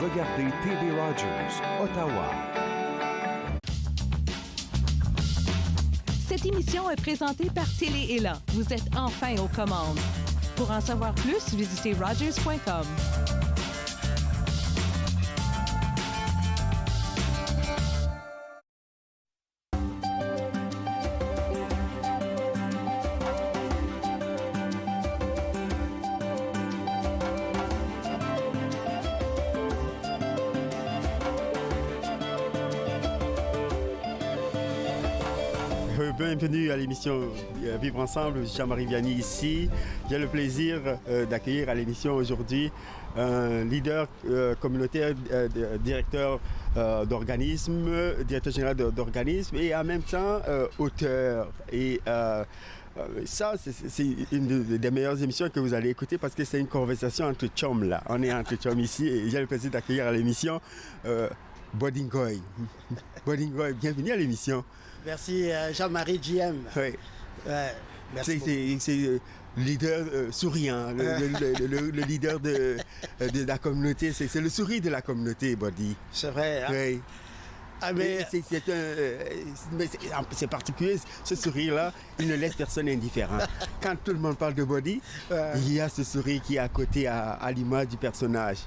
regardez TV Rogers, Ottawa. Cette émission est présentée par Télé-Élan. Vous êtes enfin aux commandes. Pour en savoir plus, visitez rogers.com. Bienvenue à l'émission Vivre Ensemble. Jean-Marie Vianney ici. J'ai le plaisir d'accueillir à l'émission aujourd'hui un leader communautaire, directeur d'organisme, directeur général d'organisme et en même temps auteur. Et ça, c'est une des meilleures émissions que vous allez écouter parce que c'est une conversation entre chums là. On est entre chums ici et j'ai le plaisir d'accueillir à l'émission Bodingoy. Bodingoy, bienvenue à l'émission. Merci Jean-Marie JM. Oui. Merci. C'est le leader souriant, le leader de la communauté. C'est le sourire de la communauté, Body. C'est vrai. Hein? Oui. Ah, mais c'est particulier, ce sourire-là, il ne laisse personne indifférent. Quand tout le monde parle de Body, il y a ce sourire qui est à côté à l'image du personnage.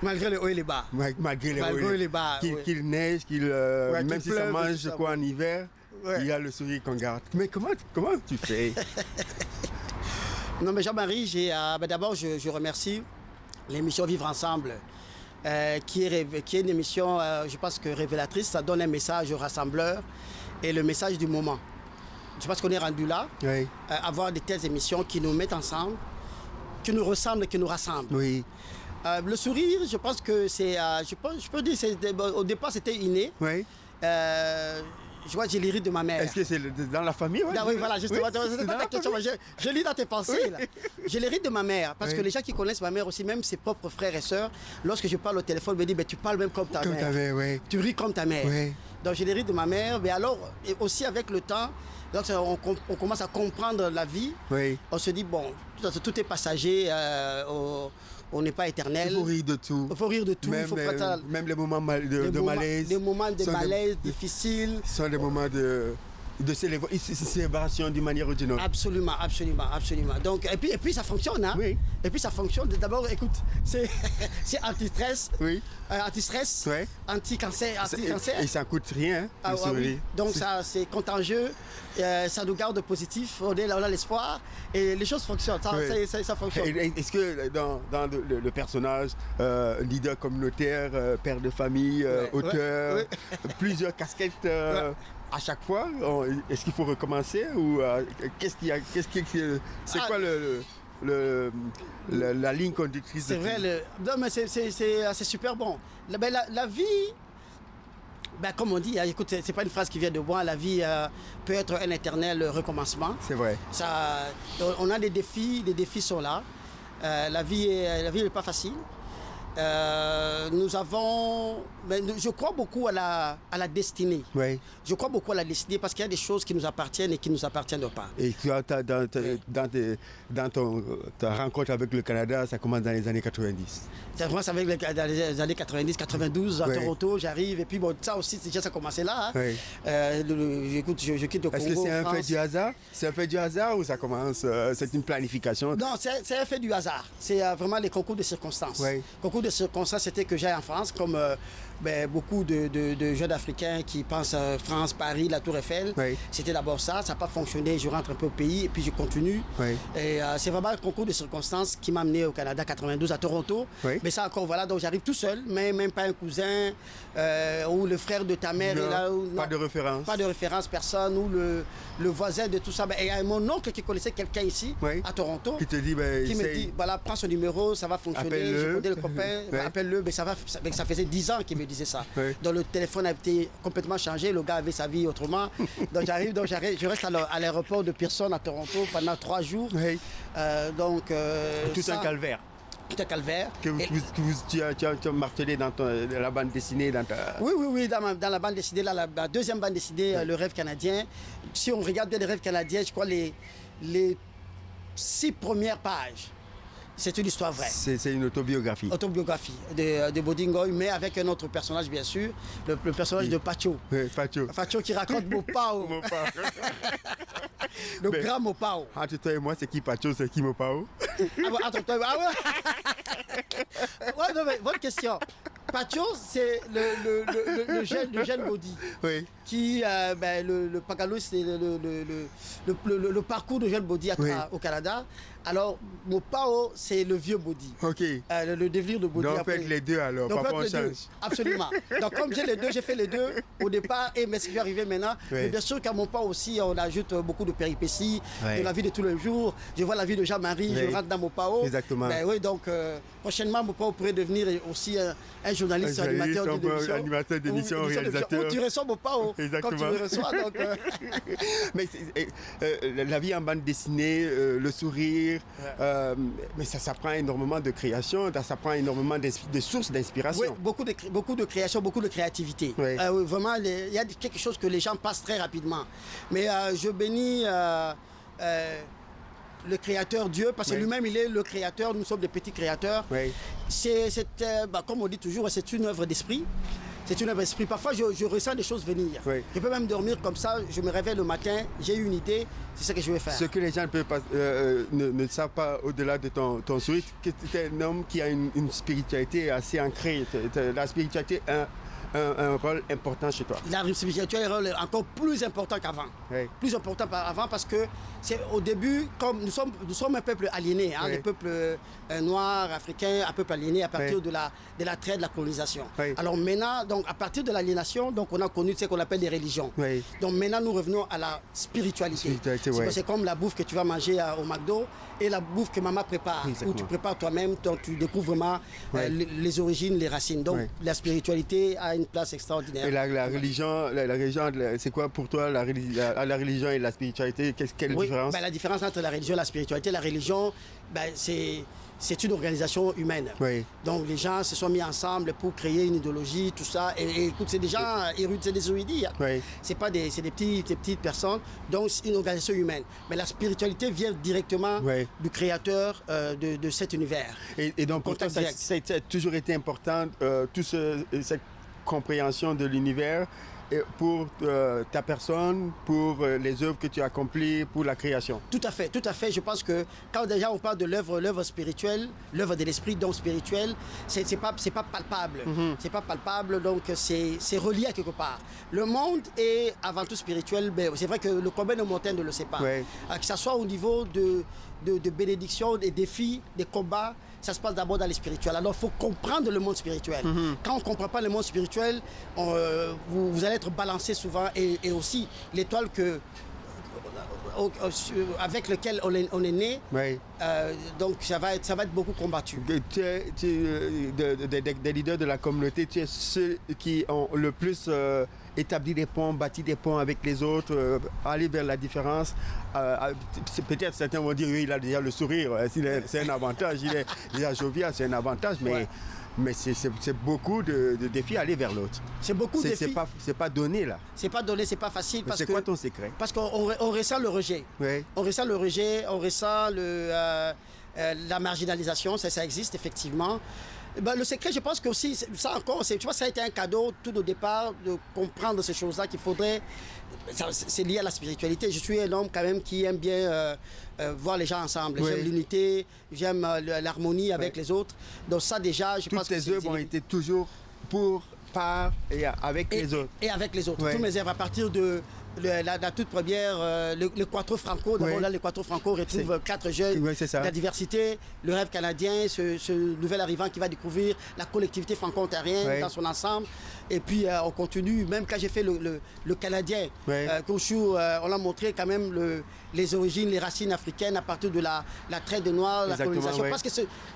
Malgré les hauts et les bas. Malgré les hauts et les bas. Qu'il neige, même si ça mange quoi en hiver, il y a le sourire qu'on garde. Mais comment tu fais? Non mais Jean-Marie, d'abord je remercie l'émission Vivre Ensemble, qui est une émission, je pense que révélatrice. Ça donne un message aux rassembleurs et le message du moment. Je pense qu'on est rendu là, avoir de telles émissions qui nous mettent ensemble, qui nous ressemblent et qui nous rassemblent. Oui. Le sourire, je pense que c'est, je peux dire, au départ c'était inné. Oui. Je vois, j'ai les rides de ma mère. Est-ce que c'est dans la famille? Ah, oui, voilà, justement. Oui, c'est ta question. Je lis dans tes pensées. Là. J'ai les rides de ma mère. Parce que les gens qui connaissent ma mère aussi, même ses propres frères et sœurs, lorsque je parle au téléphone, ils me disent, tu parles même comme ta mère. Oui. Tu ris comme ta mère. Oui. Donc j'ai les rides de ma mère. Mais alors, et aussi avec le temps, on commence à comprendre la vie. Oui. On se dit, bon, tout est passager. On n'est pas éternel. Il faut rire de tout. Il faut rire de tout. Même les moments de malaise. Les moments de malaise difficiles. Ce sont des moments de célébration d'une manière ou d'une autre. Absolument. Donc, et puis ça fonctionne. Hein? Oui. Et puis ça fonctionne. D'abord, écoute, c'est anti-stress. Oui. Anti-stress. Oui. Anti-cancer. Et ça ne coûte rien. Oui. Donc ça, c'est contagieux. Ça nous garde positif. On a l'espoir. Et les choses fonctionnent. Ça fonctionne. Est-ce que dans le personnage, leader communautaire, père de famille, auteur, plusieurs casquettes à chaque fois, est-ce qu'il faut recommencer ou c'est quoi la ligne conductrice? C'est vrai, non mais c'est super bon. La vie, comme on dit, écoute, c'est pas une phrase qui vient de moi, la vie peut être un éternel recommencement. C'est vrai. On a des défis, les défis sont là. La vie n'est pas facile. Je crois beaucoup à la destinée. Oui. Je crois beaucoup à la destinée parce qu'il y a des choses qui nous appartiennent et qui ne nous appartiennent pas. Et dans ta rencontre avec le Canada, ça commence dans les années 90. Ça commence avec les années 90, 92, à Toronto, j'arrive. Et puis bon, ça aussi, déjà ça a commencé là. Hein. Oui. Écoute, je quitte le Congo. Est-ce que c'est un fait du hasard? C'est un fait du hasard ou ça commence, c'est une planification? Non, c'est un fait du hasard. C'est vraiment les concours de circonstances. Oui. Concours de circonstances, c'était que j'aille en France, comme beaucoup de jeunes Africains qui pensent à France, Paris, la Tour Eiffel. Oui. C'était d'abord ça n'a pas fonctionné, je rentre un peu au pays et puis je continue. Oui. Et c'est vraiment le concours de circonstances qui m'a amené au Canada, 92, à Toronto. Oui. Mais ça encore, voilà, donc j'arrive tout seul, même pas un cousin ou le frère de ta mère est là. Pas de référence. Pas de référence, personne, ou le voisin de tout ça. Et il y a mon oncle qui connaissait quelqu'un ici, à Toronto, qui te dit, qui me dit, voilà, prends son numéro, ça va fonctionner. Je connais le copain, appelle-le, mais ça faisait 10 ans qu'il me disait ça. Oui. Donc le téléphone a été complètement changé, le gars avait sa vie autrement. Donc je reste à l'aéroport de Pearson à Toronto pendant 3 jours. Oui. Tout un calvaire. Tout un calvaire. Tu as martelé dans la bande dessinée. Oui, dans la bande dessinée, la deuxième bande dessinée, Le Rêve canadien. Si on regarde bien Le Rêve canadien, je crois les 6 premières pages C'est une histoire vraie. C'est une autobiographie. Autobiographie de Bodi Ngoy, mais avec un autre personnage, bien sûr, le personnage de Pacho. Oui, Pacho. Pacho qui raconte Mopao, le Mais- grand Mopao. Entre toi et moi, c'est qui Pacho, c'est qui Mopao? Ah, bon, attends, ah ouais. Ouais, non, mais bonne question. Pacho, c'est le jeune Bodi. Oui. Qui, le Pagalo, c'est le parcours de jeune Bodi Oui. au Canada. Alors, Mopao, c'est le vieux Bodi. Ok. Le devenir de Bodi. Donc, après. faites les deux alors. Donc, Parfois, on faites les deux. change. Absolument. Donc, comme j'ai les deux, j'ai fait les deux au départ. Et mais ce qui est arrivé maintenant, Oui. mais bien sûr qu'à Mopao aussi, on ajoute beaucoup de péripéties, Oui. de la vie de tous les jours. Je vois la vie de Jean-Marie, Oui. je rentre dans Mopao. Exactement. Ben, oui, donc, prochainement, Mopao pourrait devenir aussi un journaliste, animateur Animateur d'émission, réalisateur. Où tu reçois Mopao. Exactement. Comme tu le reçois. Donc, Mais la vie en bande dessinée, le sourire, mais ça prend énormément de création, ça prend énormément de sources d'inspiration. oui, beaucoup de création, beaucoup de créativité. Oui. Oui, vraiment, il y a quelque chose que les gens passent très rapidement. Mais je bénis le créateur Dieu, parce que Oui. lui-même, il est le créateur, nous sommes des petits créateurs. Oui. Comme on dit toujours, c'est une œuvre d'esprit. C'est une œuvre d'esprit. Parfois, je ressens des choses venir. Oui. Je peux même dormir comme ça, je me réveille le matin, j'ai une idée, c'est ce que je vais faire. Ce que les gens ne, peuvent pas, ne savent pas au-delà de ton sourire, que tu es un homme qui a une spiritualité assez ancrée. La spiritualité a un rôle important chez toi. La spiritualité est encore plus important qu'avant. Oui. Plus important qu'avant parce que c'est au début, comme nous sommes un peuple aliéné, hein, Oui. les peuples noirs, africains, un peuple aliéné à partir Oui. de la traite, de la colonisation. Oui. Alors maintenant, donc, à partir de l'aliénation, donc, on a connu ce qu'on appelle les religions. Oui. Donc maintenant, nous revenons à la spiritualité. Spiritualité, ouais. C'est comme la bouffe que tu vas manger au McDo et la bouffe que maman prépare, Exactement. où tu prépares toi-même, donc tu découvres vraiment Ouais. les origines, les racines. Donc Ouais. la spiritualité a une place extraordinaire. Et la religion, c'est quoi pour toi la religion et la spiritualité? Quelle Oui, différence? la différence entre la religion et la spiritualité, la religion, c'est une organisation humaine. Oui. Donc les gens se sont mis ensemble pour créer une idéologie, tout ça. Et écoute, c'est des gens érudits, c'est des érudits. Hein. Oui. C'est pas des petites personnes. Donc c'est une organisation humaine. Mais la spiritualité vient directement Oui. du créateur de cet univers. Et donc pour toi, Contact ça a toujours été important, cette compréhension de l'univers et pour ta personne, pour les œuvres que tu as accomplies, pour la création. Tout à fait, tout à fait. Je pense que quand déjà on parle de l'œuvre spirituelle, l'œuvre de l'esprit, donc spirituelle, c'est pas palpable. C'est pas palpable, donc c'est relié à quelque part. Le monde est avant tout spirituel, mais c'est vrai que le commun des montagnes ne le sait pas. Ouais. Que ce soit au niveau de bénédiction, des défis, des combats, ça se passe d'abord dans les spirituels. Alors il faut comprendre le monde spirituel. Quand on ne comprend pas le monde spirituel, vous allez être balancé souvent et aussi l'étoile avec laquelle on est né, Oui. donc ça va être beaucoup combattu. Des leaders de la communauté, tu es ceux qui ont le plus établi des ponts, bâti des ponts avec les autres, aller vers la différence. Peut-être certains vont dire, oui, il a déjà le sourire, c'est un avantage, il est déjà jovial, c'est un avantage, mais... Ouais. Mais c'est beaucoup de défis à aller vers l'autre. C'est beaucoup de défis. C'est pas donné là. C'est pas donné, c'est pas facile. Mais c'est quoi ton secret? Parce qu'on ressent le rejet. Oui. On ressent le rejet, on ressent la marginalisation, ça existe effectivement. Le secret, je pense que aussi, ça encore, tu vois, ça a été un cadeau tout au départ de comprendre ces choses-là qu'il faudrait. C'est lié à la spiritualité. Je suis un homme quand même qui aime bien voir les gens ensemble. Oui. J'aime l'unité, j'aime l'harmonie avec les autres. Donc ça déjà, je pense Toutes que tes œuvres ont été toujours par et avec les autres. Et avec les autres. Ouais. Tous mes œuvres à partir de la toute première, le Quattro Franco. D'abord Ouais. là, le Quattro Franco retrouve 4 jeunes, Ouais, c'est ça. la diversité, le rêve canadien, ce nouvel arrivant qui va découvrir la collectivité franco-ontarienne Ouais. dans son ensemble. Et puis on continue, même quand j'ai fait le Canadien, Ouais. Koshu, on a montré quand même les origines, les racines africaines à partir de la traite des Noirs, la Exactement, colonisation. ouais. Parce que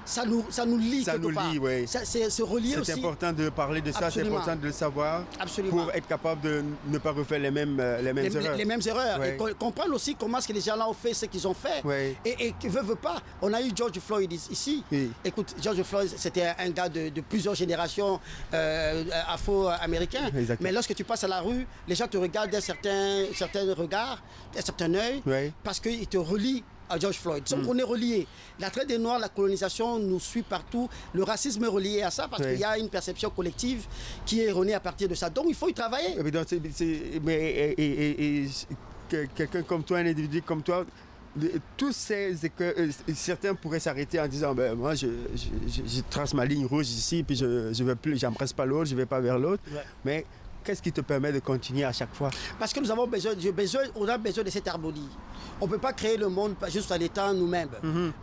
ça nous lie Ça quelque nous part. lie, ouais. C'est relié aussi. C'est important de parler de ça, c'est Absolument. important de le savoir Absolument. pour être capable de ne pas refaire les mêmes erreurs. Les mêmes erreurs. Ouais. Et comprendre aussi comment est-ce que les gens-là ont fait ce qu'ils ont fait. Ouais. Et qui veut pas. On a eu George Floyd ici. Oui. Écoute, George Floyd, c'était un gars de plusieurs générations afro-américains. Exactement. Mais lorsque tu passes à la rue, les gens te regardent d'un certain regard, d'un certain œil, Ouais. parce qu'ils te relient George Floyd. Donc on est reliés. La traite des Noirs, la colonisation nous suit partout. Le racisme est relié à ça parce qu'il y a une perception collective qui est erronée à partir de ça. Donc il faut y travailler. Quelqu'un comme toi, un individu comme toi, tous certains pourraient s'arrêter en disant moi je trace ma ligne rouge ici puis je vais plus, j'embrasse pas l'autre, je vais pas vers l'autre. Mais qu'est-ce qui te permet de continuer à chaque fois? Parce que nous avons besoin, on a besoin de cette harmonie. On ne peut pas créer le monde juste en étant nous-mêmes.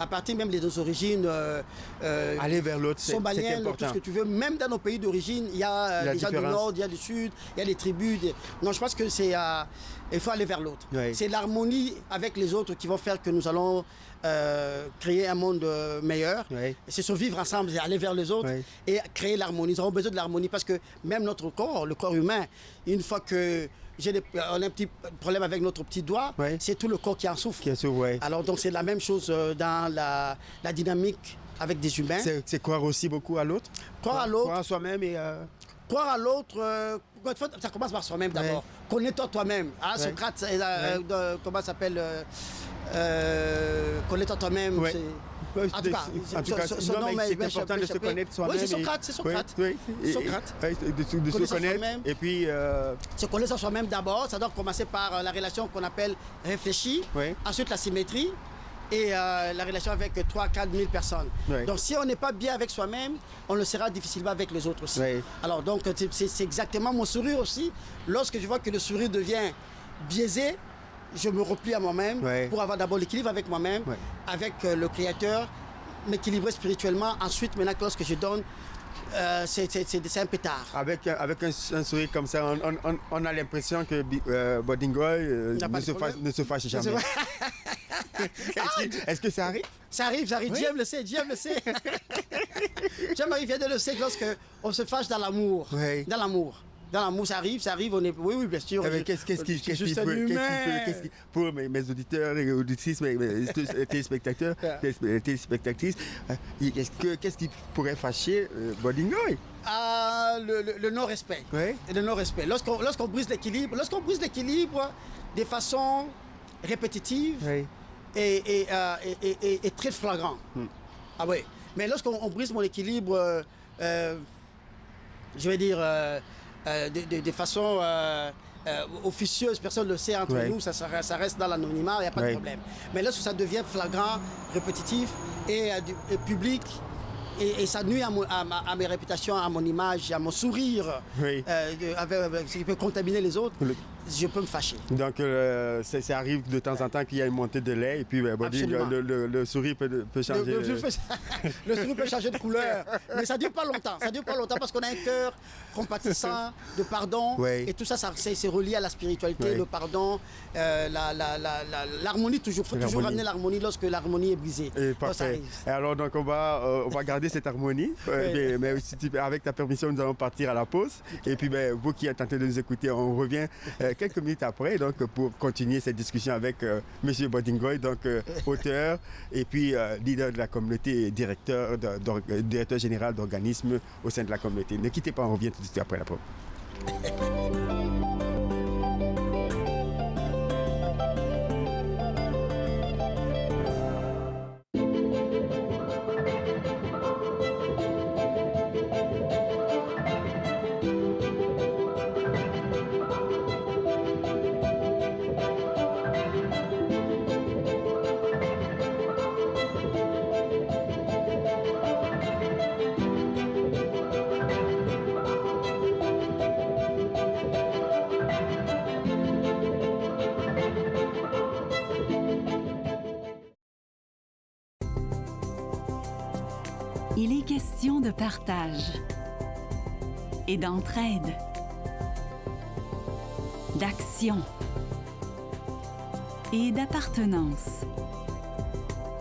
À partir même de nos origines, aller vers l'autre, c'est important. Tout ce que tu veux. Même dans nos pays d'origine, il y a des gens du Nord, il y a du Sud, il y a des tribus. Non, je pense que il faut aller vers l'autre. Oui. C'est l'harmonie avec les autres qui vont faire que nous allons créer un monde meilleur. Oui. C'est se vivre ensemble, c'est aller vers les autres et créer l'harmonie. Nous avons besoin de l'harmonie parce que même notre corps, le corps humain, une fois que on a un petit problème avec notre petit doigt, c'est tout le corps qui en souffre. Alors donc c'est la même chose dans la dynamique avec des humains. C'est croire aussi beaucoup à l'autre. Croire à l'autre. Croire à soi-même et... Croire à l'autre, ça commence par soi-même d'abord. Connais-toi toi-même. Socrate, comment ça s'appelle connais-toi toi-même. En tout cas, son nom c'est important de se connaître soi-même. Oui, c'est Socrate, c'est Socrate. Socrate. De se connaître. Et puis... Se connaître soi-même d'abord, ça doit commencer par la relation qu'on appelle réfléchie. Ensuite, la symétrie. Et la relation avec 3-4 000 personnes. Donc si on n'est pas bien avec soi-même, on le sera difficilement avec les autres aussi. Alors donc c'est exactement mon sourire aussi. Lorsque je vois que le sourire devient biaisé, je me replie à moi-même pour avoir d'abord l'équilibre avec moi-même, avec le Créateur, m'équilibrer spirituellement. Ensuite, maintenant, lorsque je donne, c'est un pétard. Avec un sourire comme ça, on a l'impression que Bodingoy ne se fâche jamais. Est-ce que ça arrive? Ça arrive. Dieu le sait. Jean-Marie vient de le sait lorsqu'on se fâche dans l'amour. Dans l'amour, ça arrive, on est... Oui, bien sûr. Qu'est-ce qui pour mes auditeurs et auditrices, mes téléspectateurs, téléspectatrices, qu'est-ce qui pourrait fâcher Bodingoy? Le non-respect. Le non-respect. Lorsqu'on brise l'équilibre, de façon répétitive et très flagrant. Ah oui. Mais lorsqu'on brise mon équilibre, je vais dire... de façon officieuse, personne ne le sait entre nous, ça reste dans l'anonymat, il n'y a pas de problème. Mais lorsque ça devient flagrant, répétitif et public, et ça nuit à mes réputations, à mon image, à mon sourire, qui peut contaminer les autres, je peux me fâcher. Donc ça arrive de temps en temps qu'il y a une montée de lait et puis le sourire peut changer. Le sourire peut changer de couleur, mais ça ne dure pas longtemps. Ça dure pas longtemps parce qu'on a un cœur compatissant, de pardon, et tout ça, c'est relié à la spiritualité, le pardon, l'harmonie toujours. Il faut toujours ramener l'harmonie lorsque l'harmonie est brisée. Parfait. Alors donc on va garder cette harmonie, mais avec ta permission, nous allons partir à la pause. Et puis vous qui êtes en train de nous écouter, on revient quelques minutes après donc, pour continuer cette discussion avec M. Bodingoy, donc auteur et puis leader de la communauté et directeur général d'organismes au sein de la communauté. Ne quittez pas, on revient tout de suite après la pause. Il est question de partage et d'entraide, d'action et d'appartenance,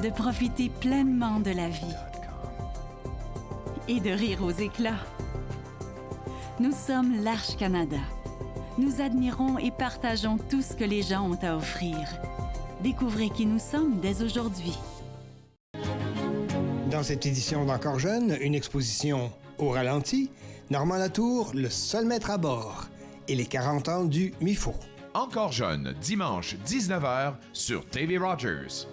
de profiter pleinement de la vie et de rire aux éclats. Nous sommes l'Arche Canada. Nous admirons et partageons tout ce que les gens ont à offrir. Découvrez qui nous sommes dès aujourd'hui. Dans cette édition d'Encore jeune, une exposition au ralenti, Normand Latour, le seul maître à bord, et les 40 ans du MIFO. Encore jeune, dimanche 19h sur TV Rogers.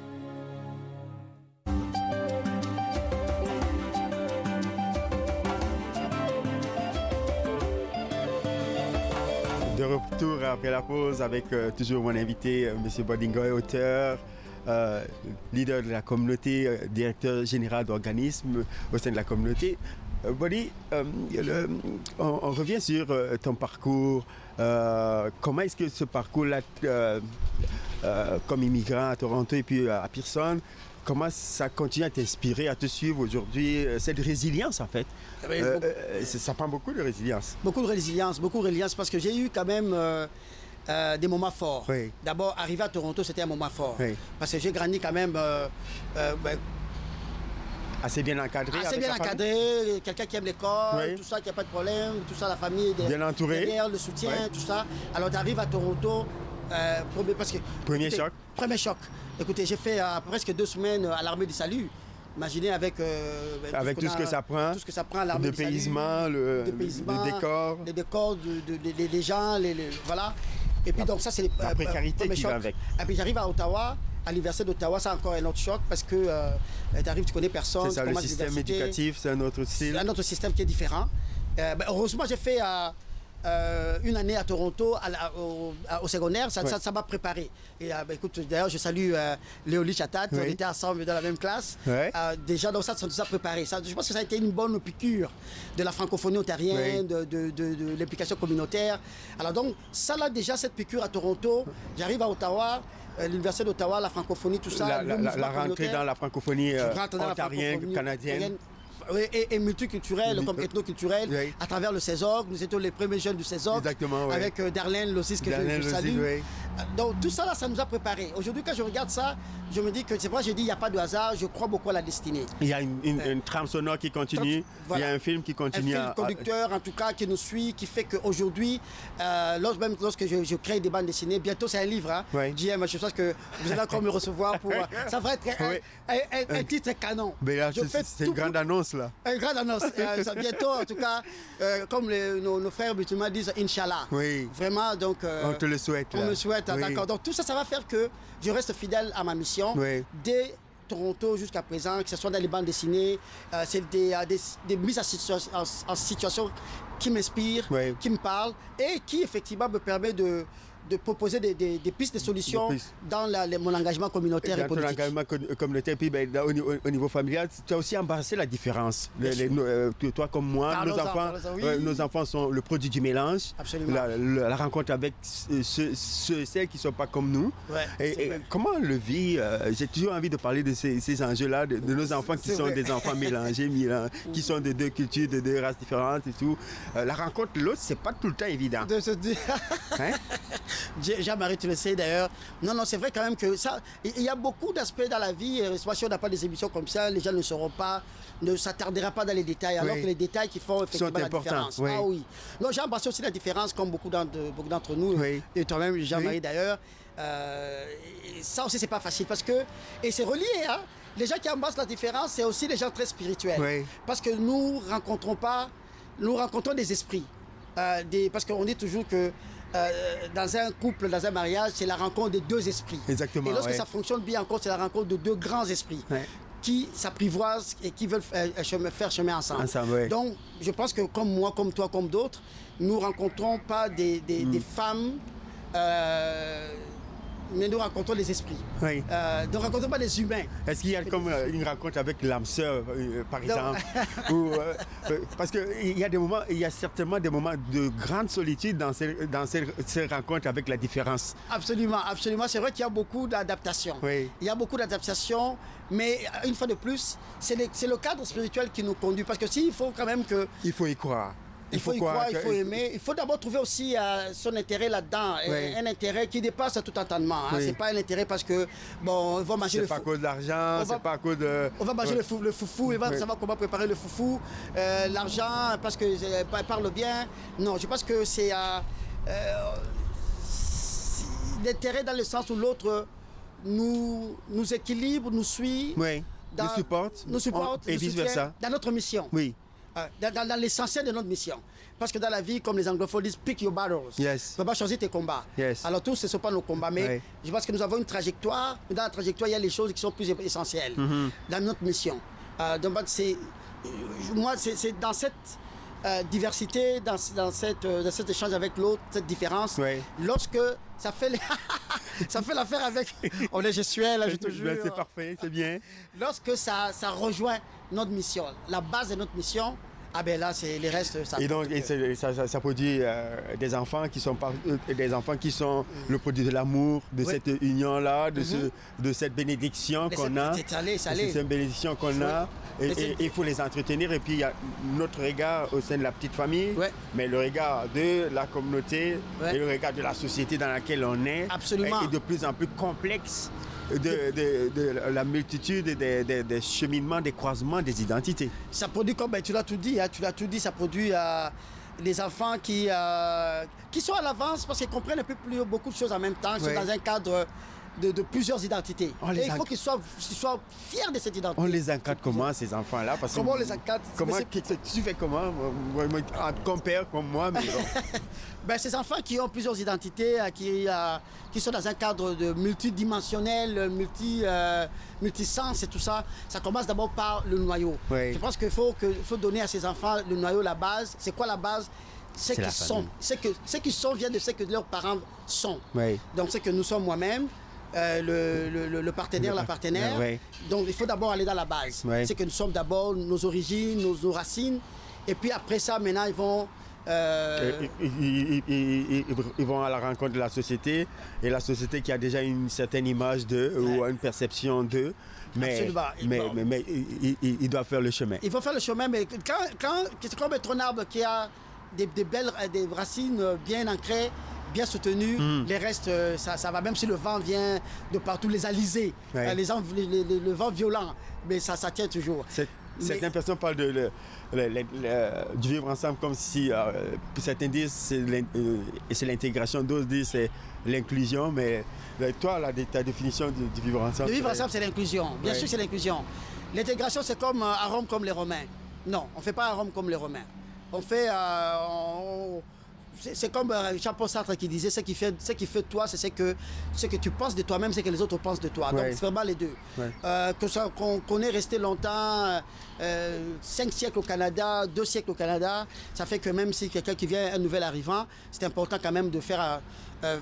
retour après la pause avec toujours mon invité, M. Bodingoy, auteur, leader de la communauté, directeur général d'organismes au sein de la communauté. Bodi, on revient sur ton parcours. Comment est-ce que ce parcours-là, comme immigrant à Toronto et puis à Pearson, comment ça continue à t'inspirer, à te suivre aujourd'hui, cette résilience en fait? Ça prend beaucoup de résilience. Beaucoup de résilience parce que j'ai eu quand même des moments forts. Oui. D'abord, arriver à Toronto, c'était un moment fort. Oui. Parce que j'ai grandi quand même assez bien encadré. Assez bien encadré, quelqu'un qui aime l'école, Oui. tout ça, qui n'a pas de problème, tout ça, la famille Bien entouré. derrière, le soutien, Oui. tout ça. Alors tu arrives à Toronto, Premier choc. Premier choc. Écoutez, j'ai fait presque 2 semaines à l'Armée du Salut. Imaginez avec Tout ce que ça prend. Tout ce que ça prend à l'Armée du Salut. Le décor. Les décors, les gens, voilà. Et puis donc ça c'est La précarité qui va avec. Et puis j'arrive à Ottawa, à l'université d'Ottawa, c'est encore un autre choc parce que tu arrives, tu connais personne. C'est ça, le système éducatif, c'est un autre style. C'est un autre système qui est différent. Heureusement, j'ai fait une année à Toronto au secondaire, ça m'a préparé. Et écoute, d'ailleurs, je salue Léolie Chatat, Oui. on était ensemble dans la même classe. Ouais. Déjà, donc ça nous a préparé. Je pense que ça a été une bonne piqûre de la francophonie ontarienne, Oui. de l'implication communautaire. Alors donc, ça là, déjà, cette piqûre à Toronto, j'arrive à Ottawa, l'université d'Ottawa, la francophonie, tout ça. La rentrée dans la francophonie ontarienne, canadienne. Oui, et multiculturel, Oui. comme ethnoculturel, Oui. à travers le CESOC. Nous étions les premiers jeunes du CESOC. Exactement, oui. Avec Darlene Lossis, que je salue. Oui. Donc tout ça là, ça nous a préparés. Aujourd'hui, quand je regarde ça, je me dis que c'est vrai, je dis il n'y a pas de hasard, je crois beaucoup à la destinée. Il y a une trame sonore qui continue, Voilà. il y a un film qui continue. Un film conducteur, en tout cas, qui nous suit, qui fait qu'aujourd'hui, même lorsque je crée des bandes dessinées, bientôt c'est un livre, hein, Oui. JM, je pense que vous allez encore me recevoir pour... ça va être un titre canon. Mais là, Je fais c'est une tout grande annonce là. Une grande annonce. Bientôt, en tout cas, comme nos frères musulmans disent, Inch'Allah. Oui. Vraiment, donc... On te le souhaite. On là. me souhaite, Oui. d'accord. Donc tout ça, ça va faire que je reste fidèle à ma mission. Oui. Dès Toronto jusqu'à présent, que ce soit dans les bandes dessinées, c'est des mises en situation qui m'inspirent, Oui. qui me parlent et qui effectivement me permet de proposer des pistes de solutions Des pistes. dans mon engagement communautaire et Dans ton politique. engagement communautaire, puis au niveau familial, tu as aussi embrassé la différence. Toi comme moi, Parlons-en, nos enfants sont le produit du mélange. Absolument. La rencontre avec ceux et celles qui ne sont pas comme nous. Ouais, c'est Et vrai. comment on le vit? J'ai toujours envie de parler de ces enjeux-là, de nos enfants qui C'est sont vrai. des enfants mélangés, qui sont de 2 cultures, de 2 races différentes et tout. La rencontre de l'autre, c'est pas tout le temps évident. De se dire... Hein? Jean-Marie, tu le sais d'ailleurs. Non, c'est vrai quand même que ça. Il y a beaucoup d'aspects dans la vie. Si on n'a pas des émissions comme ça, les gens ne sauront pas, ne s'attarderont pas dans les détails. Alors Oui. que les détails qui font effectivement Sont la importants, différence. oui. Ah oui. Donc j'ai embrassé aussi la différence, comme beaucoup d'entre nous. Oui. Et toi-même, Jean-Marie Oui. d'ailleurs. Et ça aussi, c'est pas facile parce que. Et c'est relié, hein. Les gens qui embrassent la différence, c'est aussi les gens très spirituels. Oui. Parce que nous rencontrons des esprits. Parce qu'on dit toujours que dans un couple, dans un mariage, c'est la rencontre de 2 esprits. Exactement, Et lorsque ouais. ça fonctionne bien encore, c'est la rencontre de 2 grands esprits Ouais. qui s'apprivoisent et qui veulent faire chemin ensemble. Ensemble, ouais. Donc, je pense que comme moi, comme toi, comme d'autres, nous rencontrons pas des femmes, mais nous rencontrons des esprits. Oui. Nous rencontrons pas des humains. Est-ce qu'il y a comme une rencontre avec l'âme sœur, par exemple? Parce qu'il y a certainement des moments de grande solitude dans ces rencontres avec la différence. Absolument, absolument. C'est vrai qu'il y a beaucoup d'adaptations. Oui. Il y a beaucoup d'adaptations, mais une fois de plus, c'est le cadre spirituel qui nous conduit. Parce que s'il faut quand même que... Il faut y croire. Il faut y croire, il faut aimer. Il faut d'abord trouver aussi son intérêt là-dedans. Oui. Un intérêt qui dépasse tout entendement. Hein. Oui. C'est pas un intérêt parce que, bon, on va manger C'est le pas à cause de l'argent, c'est pas à cause de... On va manger le foufou, il va Oui. savoir comment préparer le foufou. L'argent, parce que parle bien. Non, je pense que c'est l'intérêt dans le sens où l'autre nous équilibre, nous suit. Oui, nous supporte. Nous supporte. Et nous vice-versa. soutient dans notre mission. Oui. Dans l'essentiel de notre mission. Parce que dans la vie, comme les anglophones disent, pick your battles. Yes. Tu ne peux pas choisir tes combats. Yes. Alors tous, ce ne sont pas nos combats, mais Ouais. je pense que nous avons une trajectoire. Dans la trajectoire, il y a les choses qui sont plus essentielles Mm-hmm. dans notre mission. Donc, moi, c'est dans cette diversité dans cet échange avec l'autre, cette différence. Ouais. Lorsque ça fait ça fait l'affaire avec... On est gestuel, là, je te jure. Ben, c'est parfait, c'est bien. Lorsque ça rejoint notre mission, la base de notre mission, ah ben là, c'est les restes. Ça Et donc, ça produit des enfants qui sont le produit de l'amour, de cette union-là, de cette bénédiction qu'on a. C'est cette bénédiction qu'on a. Et il faut les entretenir. Et puis, il y a notre regard au sein de la petite famille, mais le regard de la communauté et le regard de la société dans laquelle on est est de plus en plus complexe. De la multitude des cheminements, des croisements, des identités. Ça produit, comme tu l'as tout dit, ça produit des enfants qui sont à l'avance parce qu'ils comprennent un peu plus beaucoup de choses en même temps, ils sont dans un cadre de plusieurs identités. Et il faut qu'ils soient fiers de cette identité. On les encadre comment, ces enfants-là? Comment on les encadre? Tu fais comment? Compère comme moi, mais Ben, ces enfants qui ont plusieurs identités, qui sont dans un cadre de multidimensionnel, multisens et tout ça, ça commence d'abord par le noyau. Je pense qu'il faut donner à ces enfants le noyau, la base. C'est quoi la base? C'est qu'ils sont. Ce qu'ils sont vient de ce que leurs parents sont. Donc, c'est que nous sommes moi-même. Le partenaire, la partenaire. Donc, il faut d'abord aller dans la base. C'est que nous sommes d'abord nos origines, nos racines. Et puis après ça, maintenant, ils vont... Ils vont à la rencontre de la société. Et la société qui a déjà une certaine image d'eux ou une perception d'eux. Mais ils doivent faire le chemin. Ils vont faire le chemin, mais quand c'est comme être un arbre qui a des racines bien ancrées, bien soutenu, les restes, ça va, même si le vent vient de partout les aliser, le vent violent, mais ça tient toujours. Certaines personnes parlent du vivre ensemble comme si certains disent c'est l'intégration, d'autres disent c'est l'inclusion, mais toi, ta définition du vivre ensemble... Le vivre ensemble, c'est l'inclusion. Bien sûr, c'est l'inclusion. L'intégration, c'est comme à Rome comme les Romains. Non, on ne fait pas à Rome comme les Romains. On fait... c'est comme Jean-Paul Sartre qui disait, ce qui fait toi, c'est ce que tu penses de toi-même, c'est que les autres pensent de toi. Donc c'est vraiment les deux. Qu'on est resté longtemps, 5 siècles au Canada, 2 siècles au Canada, ça fait que même si quelqu'un qui vient, un nouvel arrivant, c'est important quand même de faire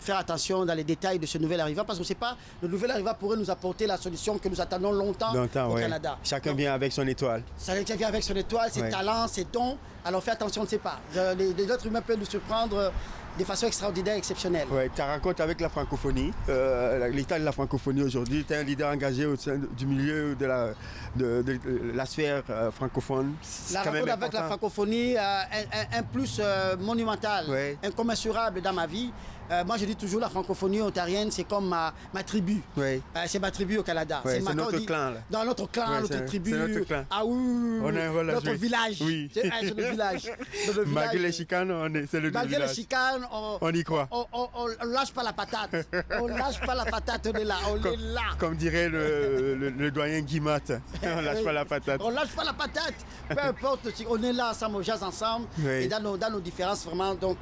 attention dans les détails de ce nouvel arrivant, parce que c'est pas le nouvel arrivant pourrait nous apporter la solution que nous attendons longtemps au Canada. Chacun vient avec son étoile. Chacun vient avec son étoile, ses talents, ses dons. Alors fais attention, on ne sait pas. Les êtres humains peuvent nous surprendre de façon extraordinaire, exceptionnelle. Ta rencontre avec la francophonie, l'état de la francophonie aujourd'hui, tu es un leader engagé au sein du milieu de la sphère francophone. La rencontre avec la francophonie, un plus monumental, incommensurable dans ma vie. Moi, je dis toujours, la francophonie ontarienne, c'est comme ma tribu. C'est ma tribu au Canada. C'est notre clan. Là. Dans notre clan, notre tribu. C'est notre clan. Ah oui, notre village. Oui. C'est le village. Malgré les chicanes, c'est le village. Malgré les chicanes, on y croit. On lâche pas la patate. On lâche pas la patate, on est là. On est là. Comme dirait le doyen Guimat, on lâche pas la patate. On lâche pas la patate. Peu importe, on est là ensemble, on jase ensemble. Et dans nos différences, vraiment, donc...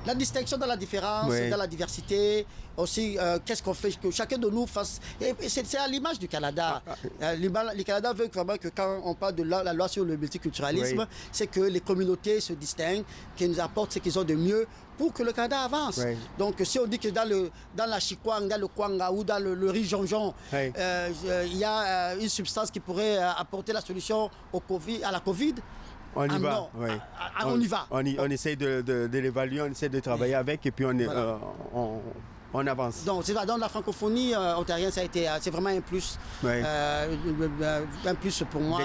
la distinction dans la différence, dans la diversité, aussi qu'est-ce qu'on fait, que chacun de nous fasse. Et c'est à l'image du Canada. Le Canada veut vraiment que quand on parle de la loi sur le multiculturalisme, c'est que les communautés se distinguent, qu'ils nous apportent ce qu'ils ont de mieux pour que le Canada avance. Donc si on dit que dans la chikwang, dans le kwanga ou dans le riz jonjon, il y a une substance qui pourrait apporter la solution à la COVID, on y va. On y va. On essaie de l'évaluer, on essaie de travailler avec et puis on avance. Donc, dans la francophonie ontarienne, c'est vraiment un plus. Un plus pour moi.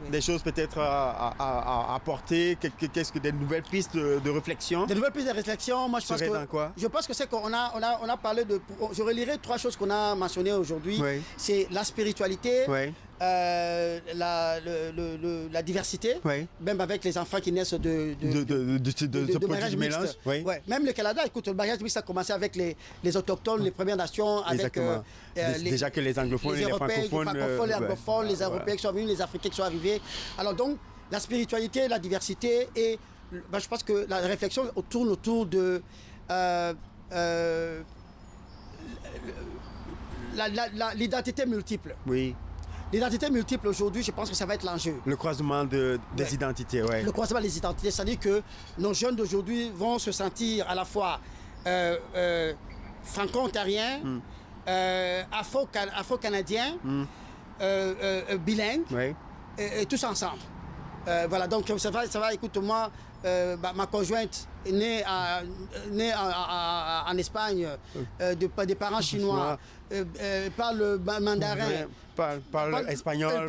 Des choses peut-être à apporter, des nouvelles pistes de réflexion. Des nouvelles pistes de réflexion, moi je pense que... dans quoi? Je pense que c'est qu'on a parlé de... Je relirai 3 choses qu'on a mentionnées aujourd'hui. C'est la spiritualité. La diversité, même avec les enfants qui naissent de mariage mixte. Même le Canada, écoute, le mariage mixte a commencé avec les autochtones, les Premières Nations, avec déjà que les anglophones et les francophones, les anglophones, les Européens qui sont venus, les Africains qui sont arrivés. Alors donc, la spiritualité, la diversité et je pense que la réflexion tourne autour de l'identité multiple. L'identité multiple aujourd'hui, je pense que ça va être l'enjeu. Le croisement des identités, ouais. Le croisement des identités, c'est-à-dire que nos jeunes d'aujourd'hui vont se sentir à la fois franco-ontariens, afro-canadiens, bilingues, Ouais. et tous ensemble. Voilà, donc ça va, écoute-moi, ma conjointe est née en Espagne, des parents chinois, parle mandarin, Parle espagnol,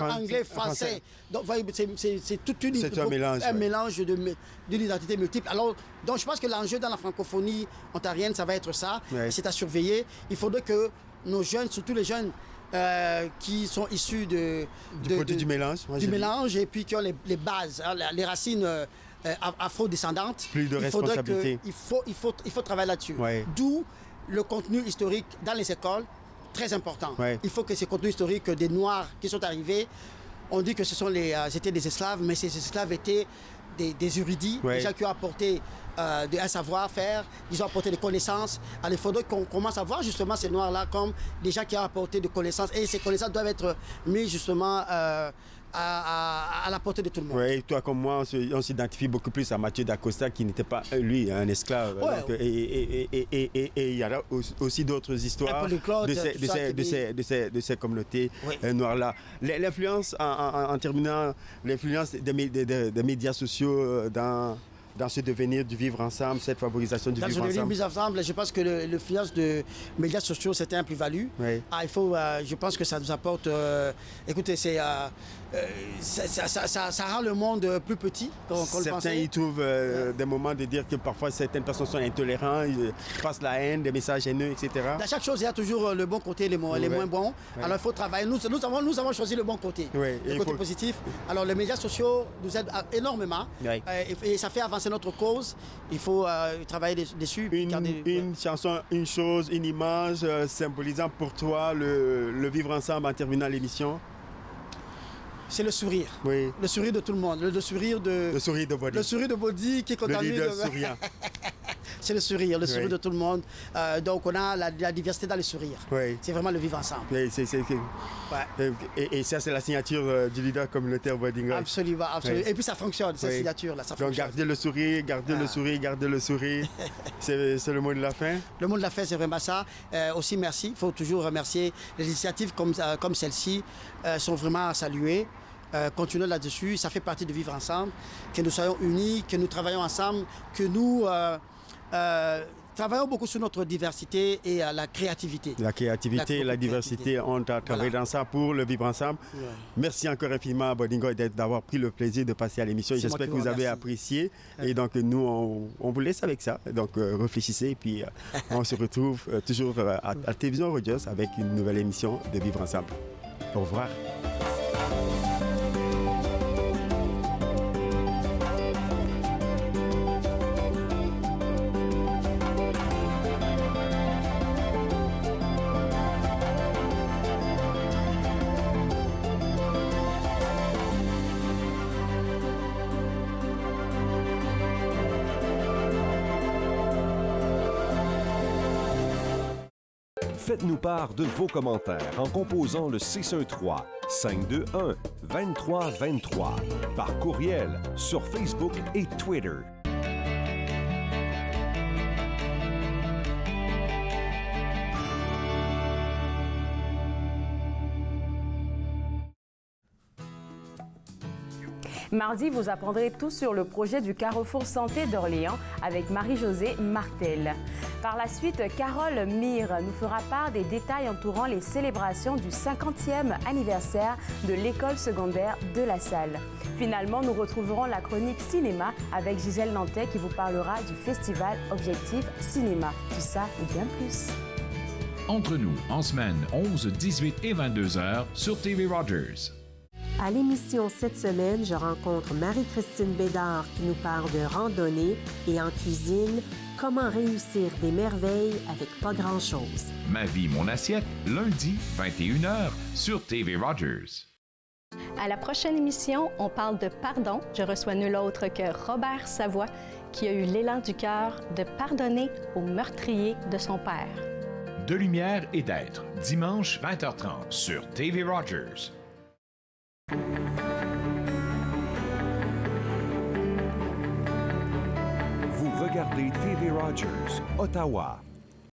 anglais, français. Donc, voyez, c'est toute une C'est un mélange de l'identité multiple. Alors, donc, je pense que l'enjeu dans la francophonie ontarienne, ça va être ça. Ouais. C'est à surveiller. Il faudrait que nos jeunes, surtout les jeunes qui sont issus du mélange. Moi, j'ai vu. mélange et puis qui ont les bases, hein, les racines afro-descendantes. Plus de responsabilité. Il faut travailler là-dessus. Ouais. D'où le contenu historique dans les écoles, très important. Ouais. Il faut que ces contenus historiques des Noirs qui sont arrivés, on dit que ce sont étaient des esclaves, mais ces esclaves étaient des érudits, Ouais. des gens qui ont apporté un savoir-faire, ils ont apporté des connaissances. Alors il faudrait qu'on commence à voir justement ces Noirs-là comme des gens qui ont apporté des connaissances. Et ces connaissances doivent être mises justement à la portée de tout le monde. Oui, toi comme moi, on s'identifie beaucoup plus à Mathieu d'Acosta qui n'était pas, lui, un esclave. Ouais. Donc, et il y a aussi d'autres histoires polyglotte, de tout ça ces communautés Oui. noires-là. L'influence, en terminant, l'influence des médias sociaux dans ce devenir du vivre ensemble, cette favorisation du Dans vivre le ensemble. mise ensemble, je pense que l'influence de médias sociaux, c'était un plus-value. Oui. Il faut, je pense que ça nous apporte... écoutez, ça rend le monde plus petit qu'on le Certains pensait. y trouvent des moments de dire que parfois certaines personnes sont intolérantes, ils passent la haine, des messages haineux, etc. Dans chaque chose, il y a toujours le bon côté et les moins bons. Ouais. Alors, il faut travailler. Nous avons choisi le bon côté, Ouais, le il côté faut- positif. Alors, les médias sociaux nous aident énormément. Ouais. Et ça fait avancer notre cause. Il faut travailler dessus. Une chanson, une chose, une image symbolisant pour toi le vivre ensemble en terminant l'émission. C'est le sourire. Oui. Le sourire de tout le monde. Le sourire de... Le sourire de Body. Le sourire de Body qui est Le contamine. leader souriant. C'est le sourire Oui. de tout le monde. Donc on a la diversité dans le sourire. Oui. C'est vraiment le vivre ensemble. Oui, Ouais. et ça, c'est la signature du leader communautaire Bodinga. Absolument, absolument. Oui. Et puis ça fonctionne, cette Oui. signature-là. Ça Donc, fonctionne. garder le sourire, garder le sourire, garder le sourire. C'est le mot de la fin. Le monde l'a fait, c'est vraiment ça. Aussi, merci. Il faut toujours remercier les initiatives comme celle-ci sont vraiment à saluer. Continuons là-dessus. Ça fait partie de vivre ensemble. Que nous soyons unis, que nous travaillons ensemble, que nous travaillons beaucoup sur notre diversité et la créativité. La créativité et la diversité, on a travaillé dans ça pour le vivre ensemble. Ouais. Merci encore infiniment à Bodinga d'avoir pris le plaisir de passer à l'émission. C'est moi J'espère qui que vous vous avez remercie. apprécié. Et donc, nous, on vous laisse avec ça. Donc, réfléchissez. Et puis, on se retrouve toujours à Télévision Rogers avec une nouvelle émission de Vivre ensemble. Au revoir. Faites-nous part de vos commentaires en composant le 613-521-2323 par courriel sur Facebook et Twitter. Mardi, vous apprendrez tout sur le projet du Carrefour Santé d'Orléans avec Marie-Josée Martel. Par la suite, Carole Mire nous fera part des détails entourant les célébrations du 50e anniversaire de l'école secondaire de La Salle. Finalement, nous retrouverons la chronique cinéma avec Gisèle Nantais qui vous parlera du festival Objectif Cinéma. Tout ça et bien plus. Entre nous, en semaine, 11, 18 et 22 heures sur TV Rogers. À l'émission cette semaine, je rencontre Marie-Christine Bédard qui nous parle de randonnée et en cuisine, comment réussir des merveilles avec pas grand-chose. Ma vie, mon assiette, lundi, 21h sur TV Rogers. À la prochaine émission, on parle de pardon. Je reçois nul autre que Robert Savoie qui a eu l'élan du cœur de pardonner au meurtrier de son père. De lumière et d'être, dimanche 20h30 sur TV Rogers. Vous regardez TV Rogers, Ottawa.